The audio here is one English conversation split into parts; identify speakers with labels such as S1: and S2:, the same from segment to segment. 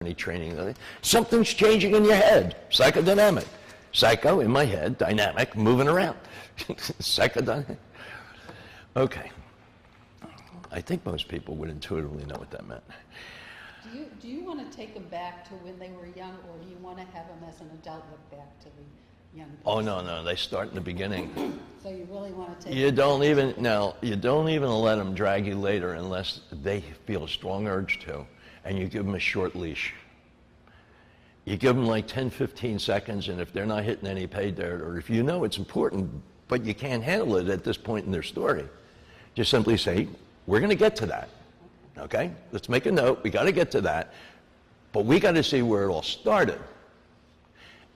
S1: any training. Something's changing in your head. Psychodynamic. Psycho in my head, dynamic, moving around. Psychodynamic. Okay. I think most people would intuitively know what that meant.
S2: Do you want to take them back to when they were young, or do you want to have them as an adult look back to the young person?
S1: Oh, no, they start in the beginning.
S2: So you really want to take
S1: You don't even let them drag you later unless they feel a strong urge to, and you give them a short leash. You give them like 10, 15 seconds, and if they're not hitting any pay dirt, or if you know it's important, but you can't handle it at this point in their story, just simply say, we're going to get to that. Okay? Let's make a note. We got to get to that. But we got to see where it all started.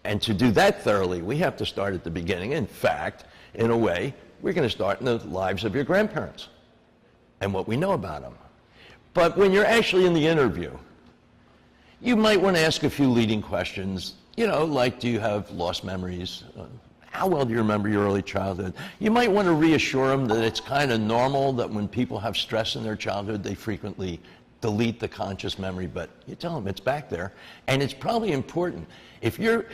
S1: And to do that thoroughly, we have to start at the beginning. In fact, in a way, we're going to start in the lives of your grandparents and what we know about them. But when you're actually in the interview, you might want to ask a few leading questions, like, do you have lost memories? How well do you remember your early childhood? You might want to reassure them that it's kind of normal that when people have stress in their childhood, they frequently delete the conscious memory, but you tell them it's back there, and it's probably important. If your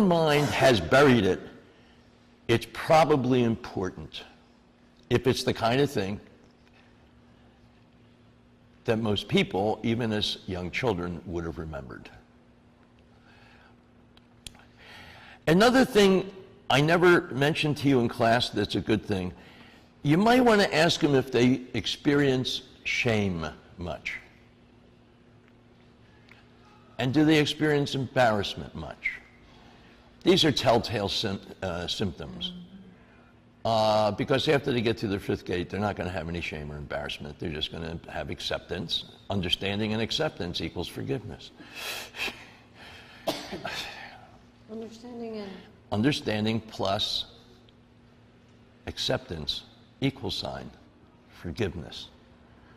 S1: mind has buried it, it's probably important. If it's the kind of thing that most people, even as young children, would have remembered. Another thing I never mentioned to you in class that's a good thing, you might want to ask them if they experience shame much. And do they experience embarrassment much? These are telltale symptoms. Because after they get through their fifth grade, they're not going to have any shame or embarrassment. They're just going to have acceptance. Understanding and acceptance equals forgiveness. Understanding plus acceptance equals sign forgiveness.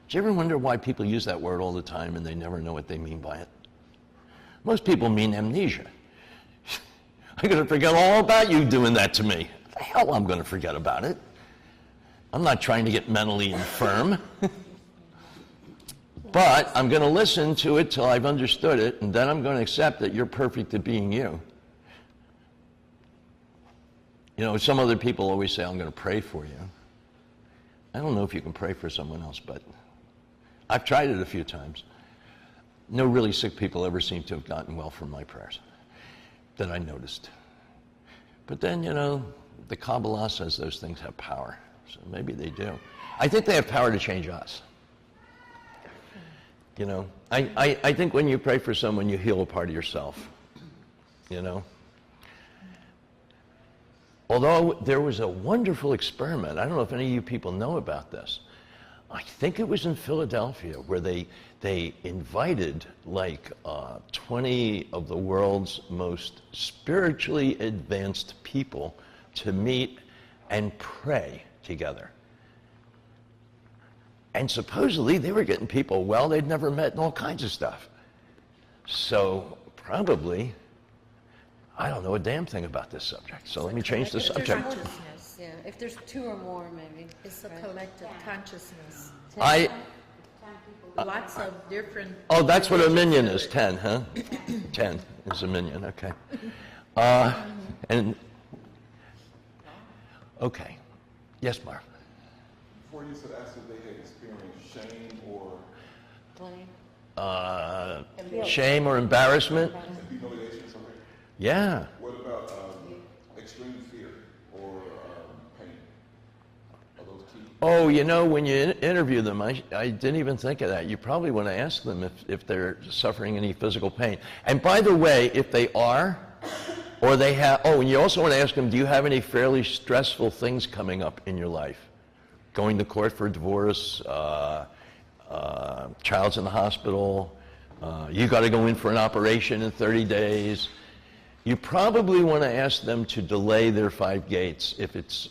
S1: Do you ever wonder why people use that word all the time and they never know what they mean by it? Most people mean amnesia. I'm going to forget all about you doing that to me. The hell I'm going to forget about it. I'm not trying to get mentally infirm. But I'm going to listen to it till I've understood it, and then I'm going to accept that you're perfect at being you. Some other people always say, I'm going to pray for you. I don't know if you can pray for someone else, but I've tried it a few times. No really sick people ever seem to have gotten well from my prayers that I noticed. But then, the Kabbalah says those things have power, so maybe they do. I think they have power to change us. I think when you pray for someone, you heal a part of yourself, Although there was a wonderful experiment, I don't know if any of you people know about this. I think it was in Philadelphia where they invited 20 of the world's most spiritually advanced people to meet and pray together. And supposedly they were getting people well they'd never met and all kinds of stuff. So probably, I don't know a damn thing about this subject, so let me change the subject.
S3: Consciousness, yeah. If there's two or more, maybe.
S4: It's a collective consciousness.
S3: Lots of different...
S1: Oh, that's what a minion is, 10, huh? 10 is a minion, okay. Okay. Yes, Mark?
S5: Before you said asked if they had experienced shame or...
S1: Shame or embarrassment?
S5: Humiliation or something?
S1: Yeah.
S5: What about extreme fear or pain? Are those key?
S1: Oh, when you interview them, I didn't even think of that. You probably want to ask them if they're suffering any physical pain. And by the way, if they are, or they have, and you also want to ask them, do you have any fairly stressful things coming up in your life? Going to court for a divorce, child's in the hospital, you got to go in for an operation in 30 days. You probably want to ask them to delay their 5 gates if it's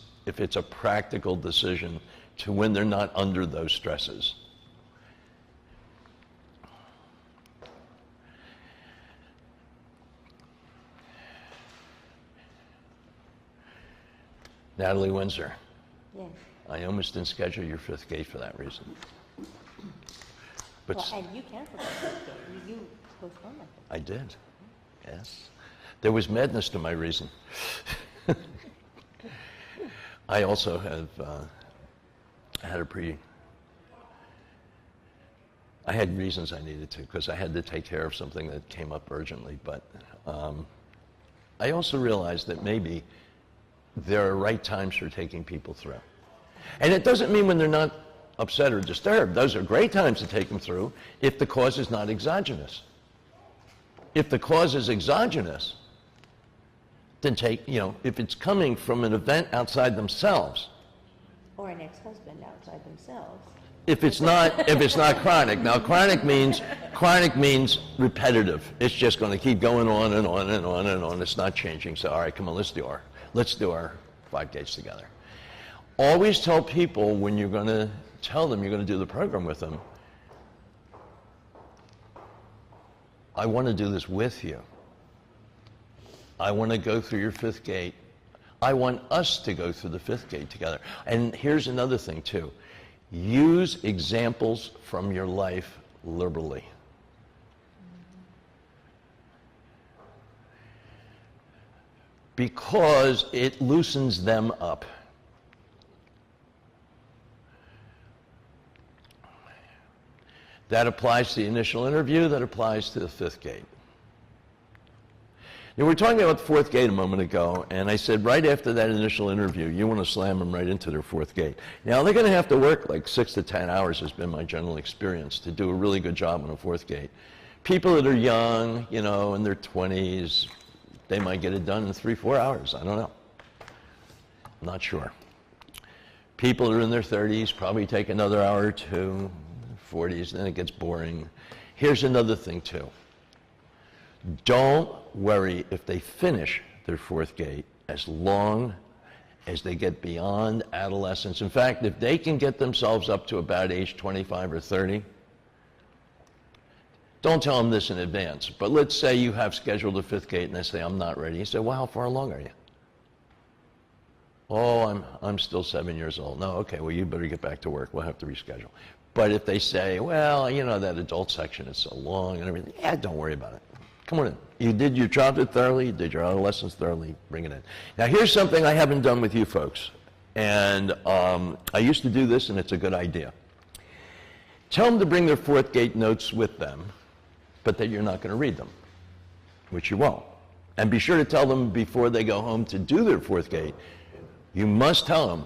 S1: a practical decision to when they're not under those stresses. Natalie Windsor.
S4: Yes.
S1: I almost didn't schedule your 5th gate for that reason. But
S6: Well, and you can forget fifth grade. You postponed that.
S1: I did, yes. There was madness to my reason. I also have had I had reasons I needed to, because I had to take care of something that came up urgently, but I also realized that maybe there are right times for taking people through. And it doesn't mean when they're not upset or disturbed. Those are great times to take them through if the cause is not exogenous. If the cause is exogenous, then if it's coming from an event outside themselves,
S6: Or an ex-husband outside themselves.
S1: if it's not chronic. Now, chronic means repetitive. It's just going to keep going on and on and on and on. It's not changing. So, all right, come on, let's do our 5 gates together. Always tell people when you're going to tell them you're going to do the program with them, I want to do this with you. I want to go through your 5th gate. I want us to go through the 5th gate together. And here's another thing, too. Use examples from your life liberally. Because it loosens them up. That applies to the initial interview, that applies to the 5th gate. Now, we were talking about the 4th gate a moment ago, and I said right after that initial interview, you want to slam them right into their 4th gate. Now, they're going to have to work like 6 to 10 hours, has been my general experience, to do a really good job on a 4th gate. People that are young, in their 20s, they might get it done in 3-4 hours. I don't know. I'm not sure. People that are in their 30s probably take another hour or two. 40s, then it gets boring. Here's another thing, too. Don't worry if they finish their 4th gate as long as they get beyond adolescence. In fact, if they can get themselves up to about age 25 or 30, don't tell them this in advance, but let's say you have scheduled a 5th gate and they say, I'm not ready. You say, well, how far along are you? Oh, I'm still 7 years old. No, okay, well, you better get back to work. We'll have to reschedule. But if they say, well, that adult section is so long and everything, don't worry about it. Come on in. You did your childhood thoroughly, you did your adolescence thoroughly, bring it in. Now, here's something I haven't done with you folks. And I used to do this, and it's a good idea. Tell them to bring their 4th gate notes with them, but that you're not going to read them, which you won't. And be sure to tell them before they go home to do their 4th gate, you must tell them,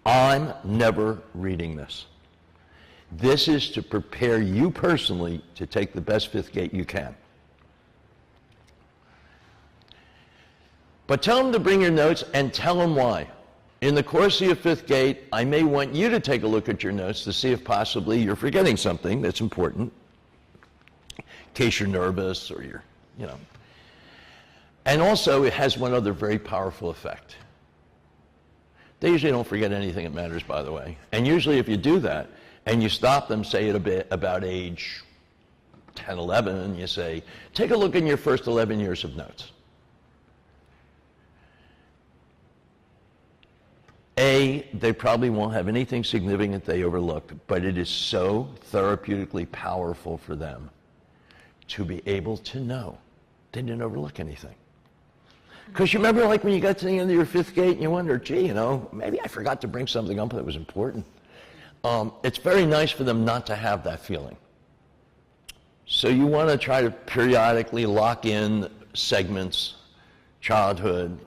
S1: I'm never reading this. This is to prepare you personally to take the best 5th gate you can. But tell them to bring your notes and tell them why. In the course of your 5th gate, I may want you to take a look at your notes to see if possibly you're forgetting something that's important, in case you're nervous or you're. And also, it has one other very powerful effect. They usually don't forget anything that matters, by the way. And usually if you do that, and you stop them, say at about age 10, 11, and you say, take a look in your first 11 years of notes. They probably won't have anything significant they overlooked, but it is so therapeutically powerful for them to be able to know they didn't overlook anything. Because you remember, like when you got to the end of your 5th gate and you wonder, gee, maybe I forgot to bring something up that was important. It's very nice for them not to have that feeling. So you want to try to periodically lock in segments, childhood.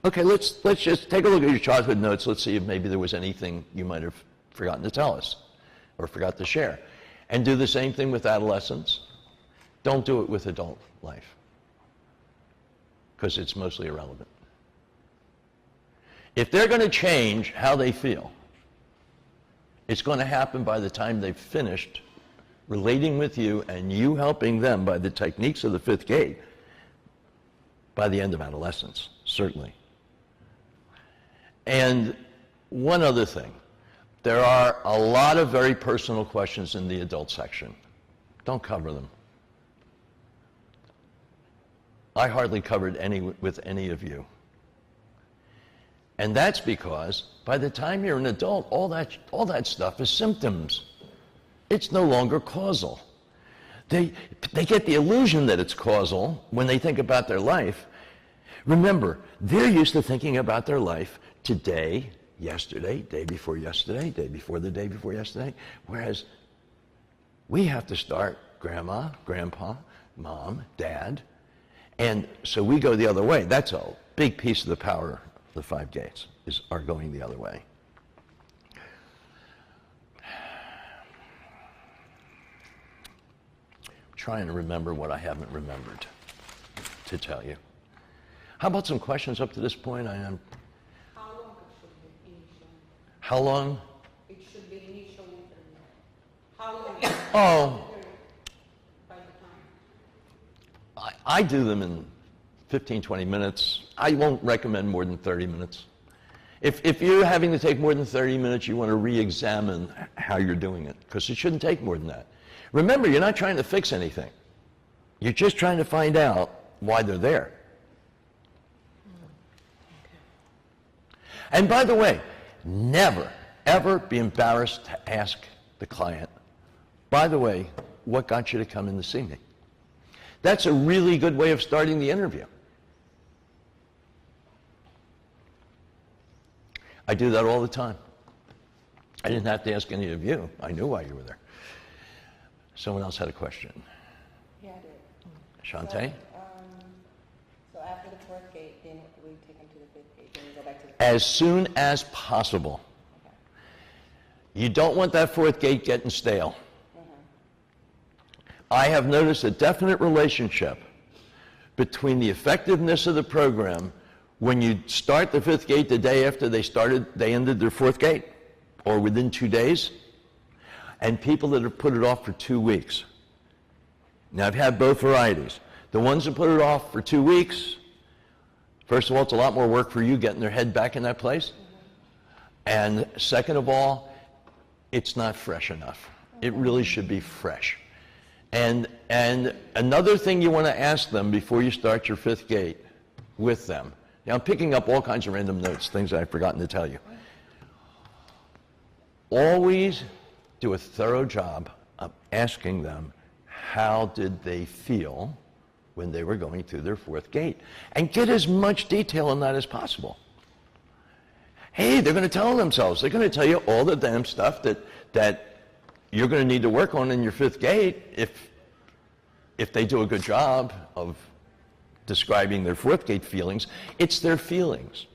S1: Okay, let's just take a look at your childhood notes. Let's see if maybe there was anything you might have forgotten to tell us or forgot to share. And do the same thing with adolescence. Don't do it with adult life, because it's mostly irrelevant. If they're going to change how they feel, it's going to happen by the time they've finished relating with you and you helping them by the techniques of the 5th gate by the end of adolescence, certainly. And one other thing. There are a lot of very personal questions in the adult section. Don't cover them. I hardly covered any with any of you. And that's because by the time you're an adult, all that stuff is symptoms. It's no longer causal. They get the illusion that it's causal when they think about their life. Remember, they're used to thinking about their life today, yesterday, day before yesterday, day before the day before yesterday, whereas we have to start grandma, grandpa, mom, dad, and so we go the other way. That's a big piece of the power of the 5 gates, is our going the other way. Trying to remember what I haven't remembered to tell you. How about some questions up to this point?
S7: How long it should be initial?
S1: How long?
S7: It should be initial interview. How long?
S1: Oh,
S7: By the time?
S1: I do them in 15, 20 minutes. I won't recommend more than 30 minutes. If you're having to take more than 30 minutes, you want to re-examine how you're doing it, because it shouldn't take more than that. Remember, you're not trying to fix anything. You're just trying to find out why they're there. And by the way, never, ever be embarrassed to ask the client, by the way, what got you to come in to see me? That's a really good way of starting the interview. I do that all the time. I didn't have to ask any of you. I knew why you were there. Someone else had a question.
S8: Yeah, I did.
S1: Shantae?
S8: So after the 4th gate, then we take them to the 5th gate, then we go back to the 5th.
S1: As soon as possible.
S8: Okay.
S1: You don't want that 4th gate getting stale. I have noticed a definite relationship between the effectiveness of the program when you start the 5th gate the day after they ended their 4th gate, or within 2 days, and people that have put it off for 2 weeks. Now, I've had both varieties. The ones that put it off for 2 weeks, first of all, it's a lot more work for you getting their head back in that place. And second of all, it's not fresh enough. It really should be fresh. And another thing you want to ask them before you start your 5th gate with them. Now, I'm picking up all kinds of random notes, things I've forgotten to tell you. Always do a thorough job of asking them how did they feel when they were going through their 4th gate, and get as much detail on that as possible. Hey, they're going to tell themselves. They're going to tell you all the damn stuff that you're going to need to work on in your 5th gate if they do a good job of describing their 4th gate feelings. It's their feelings.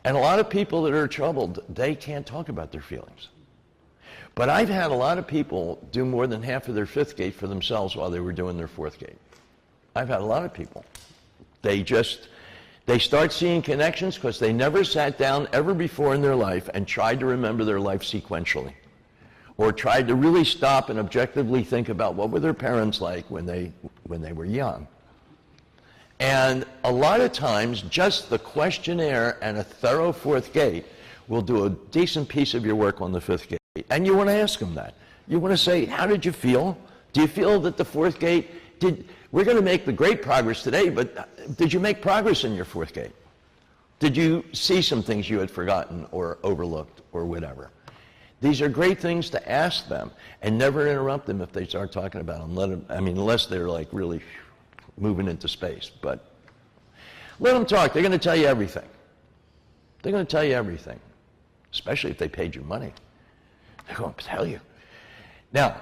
S1: And a lot of people that are troubled, they can't talk about their feelings. But I've had a lot of people do more than half of their 5th gate for themselves while they were doing their 4th gate. I've had a lot of people. They start seeing connections because they never sat down ever before in their life and tried to remember their life sequentially, or tried to really stop and objectively think about what were their parents like when they were young. And a lot of times, just the questionnaire and a thorough 4th gate will do a decent piece of your work on the 5th gate. And you want to ask them that. You want to say, how did you feel? Do you feel that the 4th gate we're going to make the great progress today, but did you make progress in your 4th gate? Did you see some things you had forgotten or overlooked or whatever? These are great things to ask them, and never interrupt them if they start talking about them. Unless they're like really moving into space, but let them talk. They're going to tell you everything. They're going to tell you everything, especially if they paid your money. They're going to tell you. Now,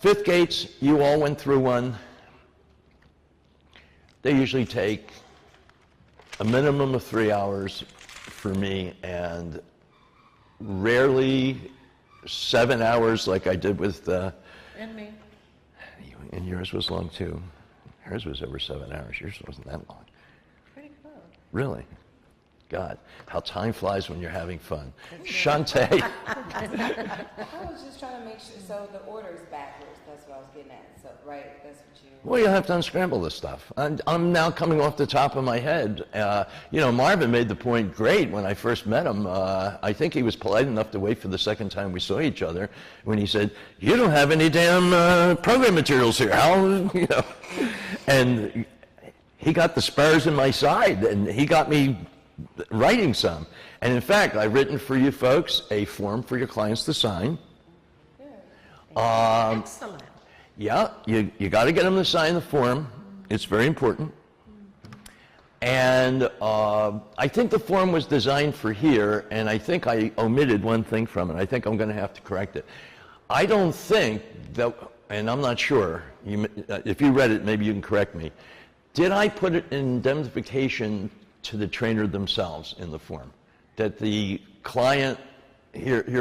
S1: 5th gates, you all went through one. They usually take a minimum of 3 hours for me, and rarely 7 hours like I did with
S3: And me.
S1: and yours was long too. Hers was over 7 hours. Yours wasn't that long.
S3: Pretty close.
S1: Really? God, how time flies when you're having fun. Shantae.
S8: I was just trying to make sure, so the order is backwards, that's what I was getting at, so, right, that's what you...
S1: Well, you'll have to unscramble this stuff. I'm now coming off the top of my head. Marvin made the point great when I first met him. I think he was polite enough to wait for the second time we saw each other when he said, "You don't have any damn program materials here, Hal." And he got the spurs in my side, and he got me writing some. And in fact, I've written for you folks a form for your clients to sign.
S4: Excellent.
S1: Yeah, you got to get them to sign the form. It's very important. And I think the form was designed for here, and I think I omitted one thing from it. I think I'm going to have to correct it. I don't think that, and I'm not sure, if you read it, maybe you can correct me. Did I put it in indemnification to the trainer themselves in the form? That the client, here